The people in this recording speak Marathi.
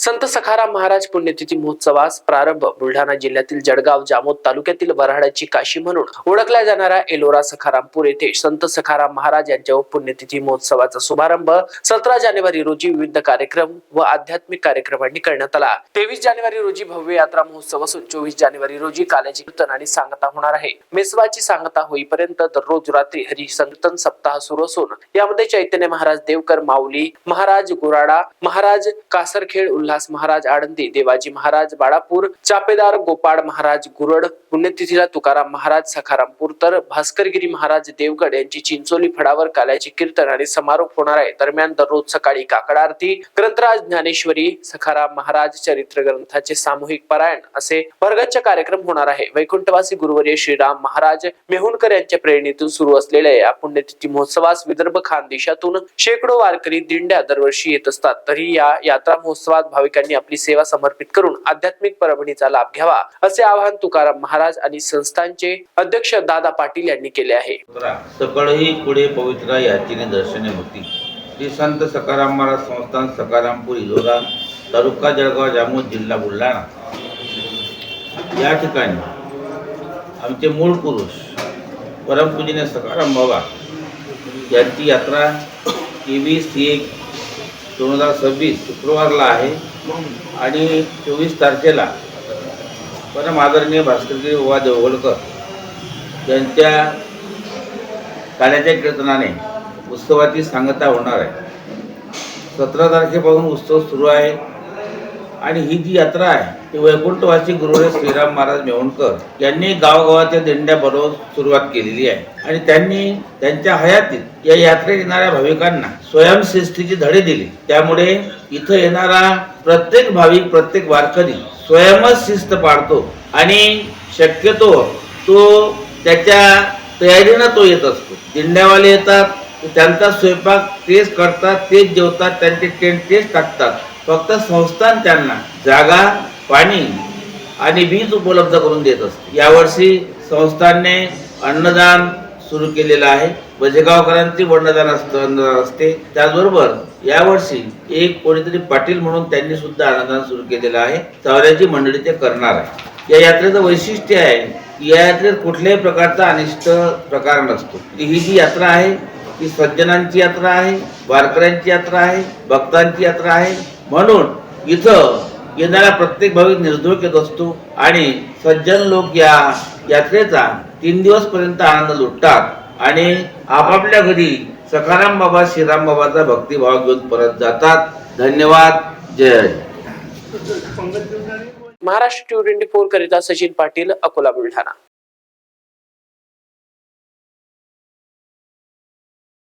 संत सखाराम महाराज पुण्यतिथी महोत्सवास प्रारंभ. बुलढाणा जिल्ह्यातील जळगाव जामोद तालुक्यातील वऱ्हाडाची काशी म्हणून ओळखल्या जाणाऱ्या एलोरा सखारामपूर येथे संत सखाराम महाराज यांच्या पुण्यतिथी महोत्सवाचा शुभारंभ 17 जानेवारी रोजी विविध कार्यक्रम व आध्यात्मिक कार्यक्रमांनी करण्यात आला. 23 जानेवारी रोजी भव्य यात्रा महोत्सव असून 24 जानेवारी रोजी काल्याची कीर्तन आणि सांगता होणार आहे. मेसवाची सांगता होईपर्यंत दररोज रात्री हरी संकीर्तन सप्ताह सुरू असून यामध्ये चैतन्य महाराज देवकर माऊली महाराज गुराडा महाराज कासरखेड उल्हास महाराज आळंदी देवाजी महाराज बाळापूर चापेदार गोपाळ महाराज गुरड पुण्यतिथीला तुकाराम महाराज सखारामपूर तर भास्करगिरी महाराज देवगड यांची चिंचोली फडावर काल्याचे कीर्तन आणि समारोप होणार आहे. दरम्यान दररोज सकाळी काकड आरती ग्रंथराज ज्ञानेश्वरी सखाराम महाराज चरित्र ग्रंथाचे सामूहिक पारायण असे भरगच्च कार्यक्रम होणार आहे. वैकुंठवासी गुरुवर्य श्रीराम महाराज मेहुणकर यांच्या प्रेरणेतून सुरू असलेल्या या पुण्यतिथी महोत्सवास विदर्भ खानदेशातून शेकडो वारकरी दिंड्या दरवर्षी येत असतात. तरी या यात्रा महोत्सवात भाविकांनी आपली सेवा समर्पित करून आध्यात्मिक परभणीचा लाभ घ्यावा असे आवाहन तुकाराम महाराज आणि संस्थांचे अध्यक्ष दादा पाटील यांनी केले आहे. सकळही पुढे पवित्र याचीने दर्शने होती. श्री संत सखाराम महाराज संस्थान सखारामपूर इलोरा तालुका जळगाव जामोद जिल्हा बुलढाणा या ठिकाणी आमचे मूळ पुरुष परमपूजनीय सखाराम बाबा यांची यात्रा 23/1/2026 शुक्रवारला आहे आणि 24 तारखेला परम आदरणीय भास्करगिरी बाबा देवगडकर यांच्या काल्याच्या कीर्तनाने उत्सवाची सांगता होणार आहे. 17 तारखेपासून उत्सव सुरू आहे आणि ही जी यात्रा आहे ती वैकुंठवासी गुरुवर्य श्रीराम महाराज मेहुणकर यांनी गावगावाच्या दिंड्या बनवून सुरुवात केलेली आहे आणि त्यांनी त्यांच्या हयातीत या यात्रेत येणाऱ्या भाविकांना स्वयंशिस्तीची धडे दिले. त्यामुळे इथं येणारा प्रत्येक भाविक प्रत्येक वारकरी स्वयंच शिस्त पाळतो आणि शक्यतो तो त्याच्या तयारीनं तो येत असतो. दिंड्यावाले येतात, त्यांचा स्वयंपाक तेच करतात, तेच जेवतात, त्यांचे टेंट तेच टाकतात. फक्त संस्थान त्यांना जागा पाणी आणि वीज उपलब्ध करून देत असते. यावर्षी संस्थानने अन्नदान सुरू केलेलं आहे. बजेगावकरांची अन्नदान असते. त्याचबरोबर यावर्षी एक कोणीतरी पाटील म्हणून त्यांनी सुद्धा अन्नदान सुरू केलेलं आहे. चौऱ्याची मंडळी ते करणार आहे. या यात्रेचं वैशिष्ट्य आहे की या यात्रेत कुठल्याही प्रकारचा अनिष्ट प्रकार नसतो. ही जी यात्रा आहे ती सज्जनांची यात्रा आहे, वारकऱ्यांची यात्रा आहे, भक्तांची यात्रा आहे. म्हणून इथं येणारा प्रत्येक भाविक निर्धोक येत असतो आणि सज्जन लोक या यात्रेचा 3 दिवस पर्यंत आनंद लुटतात आणि आपापल्या घरी सखाराम बाबा श्रीराम बाबाचा भक्तिभाव घेऊन परत जातात. धन्यवाद. जय. महाराष्ट्र 24 करिता सचिन पाटील, अकोला, बुलढाणा.